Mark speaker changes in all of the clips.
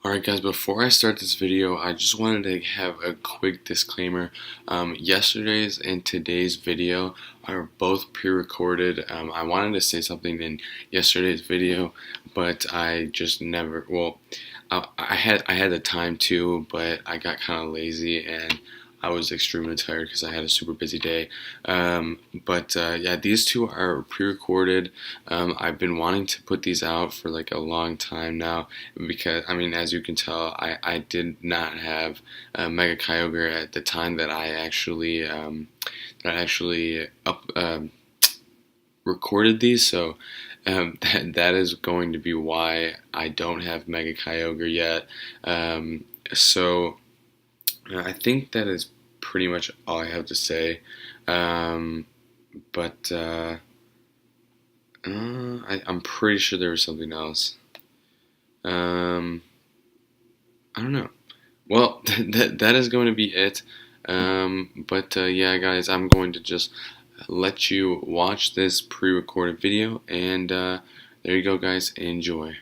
Speaker 1: Alright guys, before I start this video, I just wanted to have a quick disclaimer. Yesterday's and today's video are both pre-recorded. I wanted to say something in yesterday's video, but I just never, I had the time to, but I got kind of lazy and I was extremely tired because I had a super busy day. Yeah, these two are pre-recorded. I've been wanting to put these out for like a long time now because, I mean, as you can tell, I did not have Mega Kyogre at the time that I actually recorded these. So that is going to be why I don't have Mega Kyogre yet. So. I think that is pretty much all I have to say. Um, but I'm pretty sure there was something else. Um, I don't know. Well, that is going to be it. Yeah, guys, I'm going to just let you watch this pre-recorded video, and there you go, guys. Enjoy.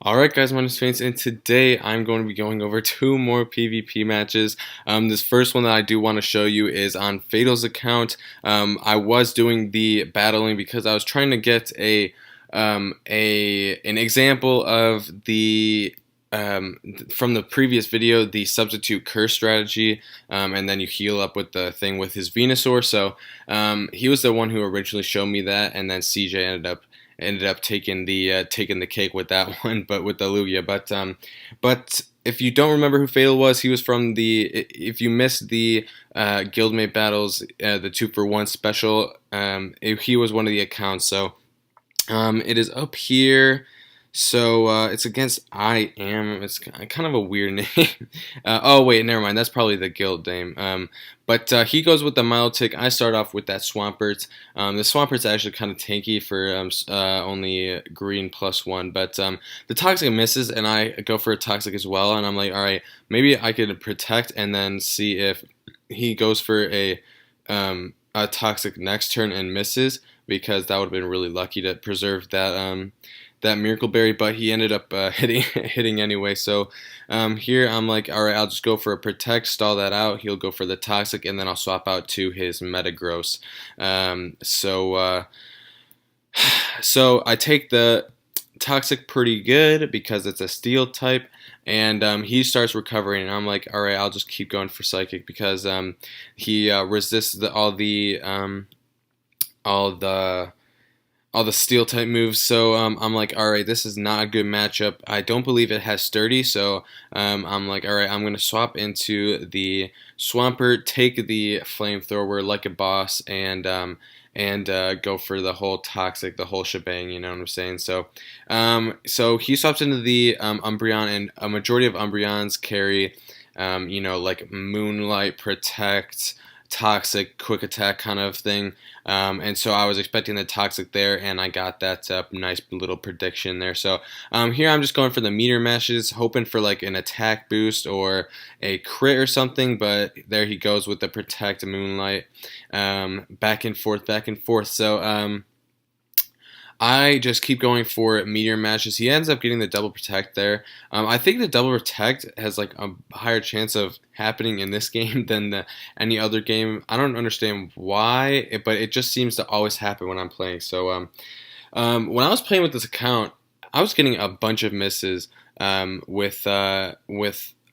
Speaker 1: Alright guys, my name is Vince, and today I'm going to be going over two more PvP matches. This first one that I do want to show you is on Fatal's account. I was doing the battling because I was trying to get an example of the from the previous video, the substitute curse strategy, and then you heal up with the thing with his Venusaur. So he was the one who originally showed me that, and then CJ ended up taking the cake with that one, but with the Lugia. But if you don't remember who Fatal was, he was from the. If you missed the Guildmate battles, the 2-for-1 special, he was one of the accounts. So it is up here. So it's against I Am. It's kind of a weird name. Oh wait, never mind. That's probably the guild name. But he goes with the Milotic. I start off with that Swampert. The Swampert's actually kind of tanky for only green +1. But the Toxic misses, and I go for a Toxic as well. And I'm like, all right, maybe I could protect and then see if he goes for a Toxic next turn and misses, because that would have been really lucky to preserve that Miracle Berry, but he ended up hitting anyway. So here I'm like, all right, I'll just go for a Protect, stall that out. He'll go for the Toxic, and then I'll swap out to his Metagross. So I take the Toxic pretty good because it's a Steel type, and he starts recovering, and I'm like, all right, I'll just keep going for Psychic because he resists all the steel type moves. So I'm like, all right, this is not a good matchup. I don't believe it has Sturdy, so I'm like, all right, I'm gonna swap into the Swampert, take the Flamethrower like a boss, and go for the whole Toxic, the whole shebang. You know what I'm saying? So he swaps into the Umbreon, and a majority of Umbreons carry, like Moonlight, Protect, Toxic, Quick Attack kind of thing. And so I was expecting the Toxic there, and I got that nice little prediction there. So here I'm just going for the meter meshes, hoping for like an attack boost or a crit or something, but there he goes with the Protect Moonlight. Back and forth, back and forth. So I just keep going for meteor matches. He ends up getting the double protect there. I think the double protect has like a higher chance of happening in this game than any other game. I don't understand why, but it just seems to always happen when I'm playing. So when I was playing with this account, I was getting a bunch of misses with all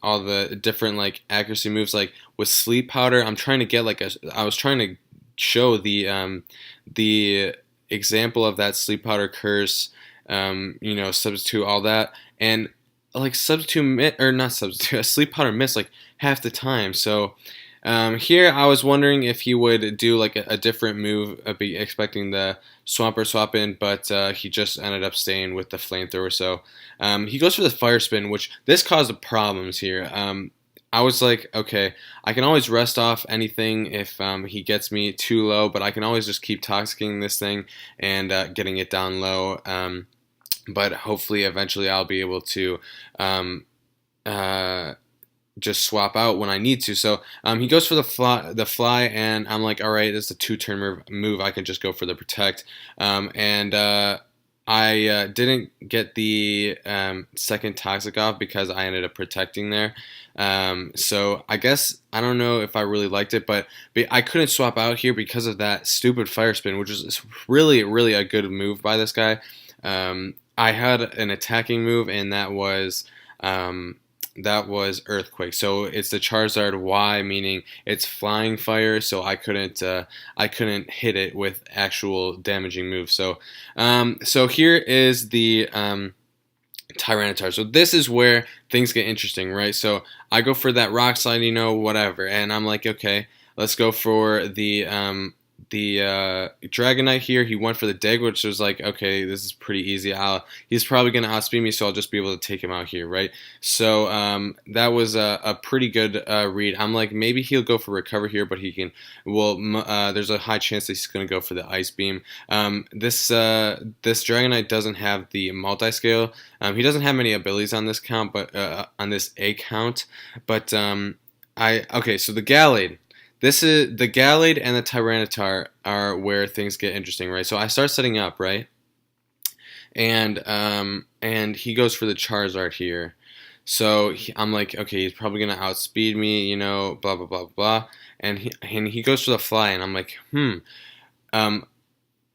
Speaker 1: the different like accuracy moves. Like with Sleep Powder, I'm trying to get I was trying to show the example of that Sleep Powder curse, substitute all that, and like a Sleep Powder miss like half the time. So here I was wondering if he would do like a different move, be expecting the Swampert swap in, but he just ended up staying with the Flamethrower. So he goes for the Fire Spin, which this caused problems here. I was like, okay, I can always rest off anything if he gets me too low, but I can always just keep toxicking this thing and getting it down low. But hopefully, eventually, I'll be able to just swap out when I need to. So he goes for the fly, and I'm like, all right, this is a 2-turn move. I can just go for the Protect, I didn't get the second Toxic off because I ended up protecting there. So I guess I don't know if I really liked it, but I couldn't swap out here because of that stupid Fire Spin, which was really, really a good move by this guy. I had an attacking move, and that was Earthquake. So it's the Charizard Y, meaning it's flying fire. So I couldn't hit it with actual damaging moves. So here is the Tyranitar. So this is where things get interesting, right? So I go for that Rock Slide, whatever, and I'm like, okay, let's go for the Dragonite here. He went for the Dig, which was like, okay, this is pretty easy. He's probably gonna outspeed me, so I'll just be able to take him out here, right? So that was a pretty good read. I'm like, maybe he'll go for Recover here, but he can. Well, there's a high chance that he's gonna go for the Ice Beam. This Dragonite doesn't have the multi scale. He doesn't have many abilities on this count, but on this A count. But okay, so the Gallade. This is the Gallade and the Tyranitar are where things get interesting, right? So I start setting up, right? And he goes for the Charizard here. So I'm like, okay, he's probably gonna outspeed me, blah blah blah blah. And he goes for the Fly, and I'm like, um,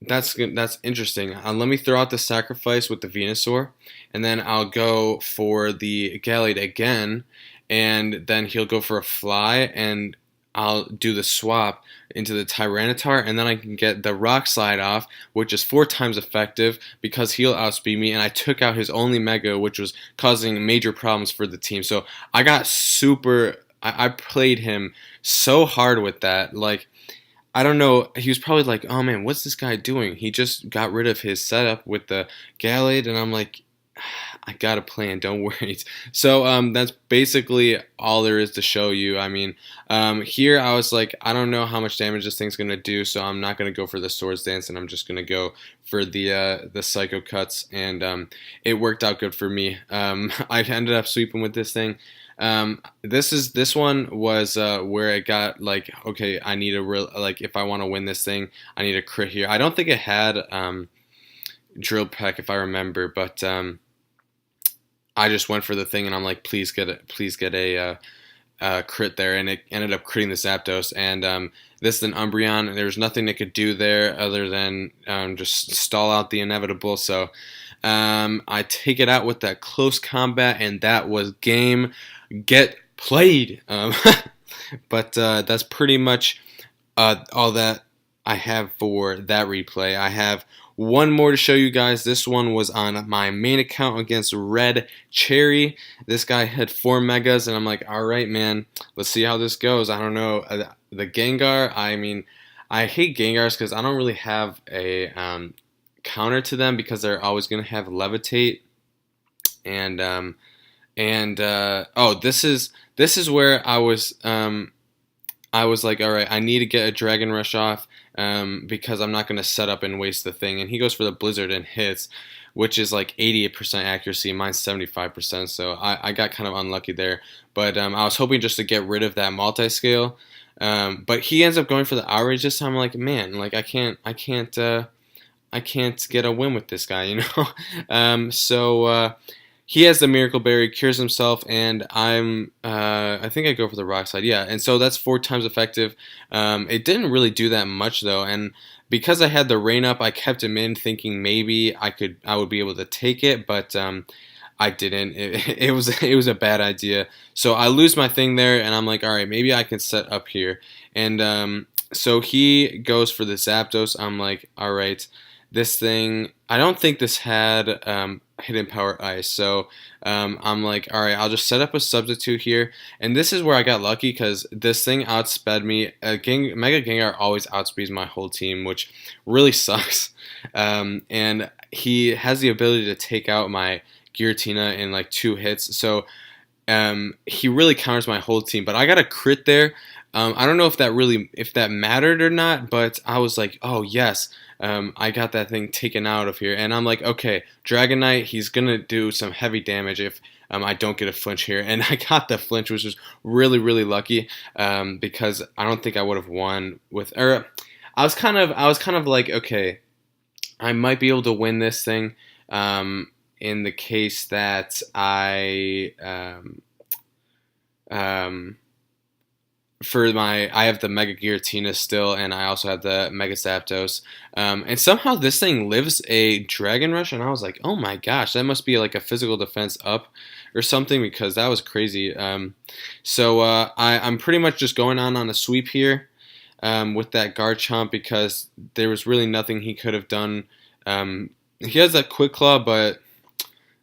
Speaker 1: that's interesting. Let me throw out the Sacrifice with the Venusaur, and then I'll go for the Gallade again, and then he'll go for a Fly, and I'll do the swap into the Tyranitar, and then I can get the Rock Slide off, which is 4 times effective because he'll outspeed me, and I took out his only Mega, which was causing major problems for the team. So I got I played him so hard with that. Like, I don't know, he was probably like, oh man, what's this guy doing? He just got rid of his setup with the Gallade, and I'm like, I got a plan, don't worry. So that's basically all there is to show you. I mean, here I was like, I don't know how much damage this thing's gonna do, so I'm not gonna go for the Swords Dance, and I'm just gonna go for the Psycho Cuts, and it worked out good for me. I ended up sweeping with this thing. This one was where it got like, okay, I need a real, like, if I want to win this thing, I need a crit here. I don't think it had Drill Peck, if I remember, but I just went for the thing, and I'm like, please get a crit there, and it ended up critting the Zapdos, and this is an Umbreon. There was nothing it could do there other than just stall out the inevitable. So I take it out with that close combat, and that was game. Get played. But that's pretty much all that I have for that replay. I have one more to show you guys. This one was on my main account against Red Cherry. This guy had 4 Megas, and I'm like, all right, man, let's see how this goes. I don't know. The Gengar, I mean, I hate Gengars because I don't really have a counter to them because they're always going to have Levitate. And this is where I was like, all right, I need to get a Dragon Rush off because I'm not going to set up and waste the thing. And he goes for the Blizzard and hits, which is like 88% accuracy. Mine's 75%, so I got kind of unlucky there. But I was hoping just to get rid of that multi-scale. But he ends up going for the Outrage this time. I'm like, man, like I can't get a win with this guy, So he has the Miracle Berry, cures himself, and I think I go for the Rock Slide. Yeah, and so that's 4 times effective. It didn't really do that much though, and because I had the Rain Up, I kept him in, thinking maybe I would be able to take it, but I didn't. It was a bad idea. So I lose my thing there, and I'm like, all right, maybe I can set up here. And so he goes for the Zapdos. I'm like, all right, this thing, I don't think this had Hidden Power Ice, so I'm like, all right, I'll just set up a substitute here, and this is where I got lucky because this thing outsped me. Mega Gengar always outspeeds my whole team, which really sucks, and he has the ability to take out my Giratina in like 2 hits, so he really counters my whole team, but I got a crit there. I don't know if that mattered or not, but I was like, oh yes, I got that thing taken out of here, and I'm like, okay, Dragonite, he's gonna do some heavy damage if I don't get a flinch here, and I got the flinch, which was really, really lucky, because I don't think I would have won I was kind of like, okay, I might be able to win this thing, in the case that um, I have the Mega Giratina still, and I also have the Mega Zapdos. And somehow this thing lives a Dragon Rush, and I was like, oh my gosh, that must be like a physical defense up or something, because that was crazy. I'm pretty much just going on a sweep here with that Garchomp, because there was really nothing he could have done. He has that Quick Claw, but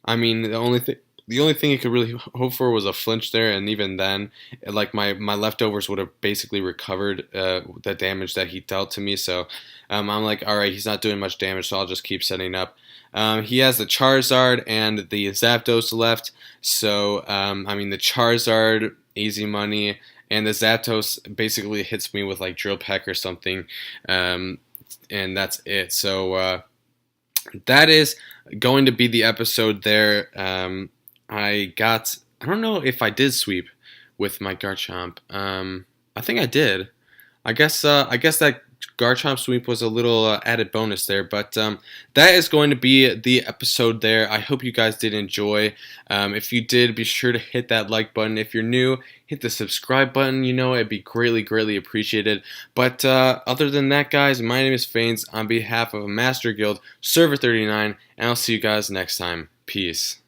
Speaker 1: I mean, the only thing he could really hope for was a flinch there, and even then, like my leftovers would have basically recovered the damage that he dealt to me. So I'm like, all right, he's not doing much damage, so I'll just keep setting up. He has the Charizard and the Zapdos left, so I mean, the Charizard, easy money, and the Zapdos basically hits me with like Drill Peck or something, and that's it. So that is going to be the episode there. I don't know if I did sweep with my Garchomp. I think I did. I guess that Garchomp sweep was a little added bonus there, but that is going to be the episode there. I hope you guys did enjoy. If you did, be sure to hit that like button. If you're new, hit the subscribe button. You know, it'd be greatly appreciated. But other than that, guys, my name is Fanes on behalf of Master Guild Server 39, and I'll see you guys next time. Peace.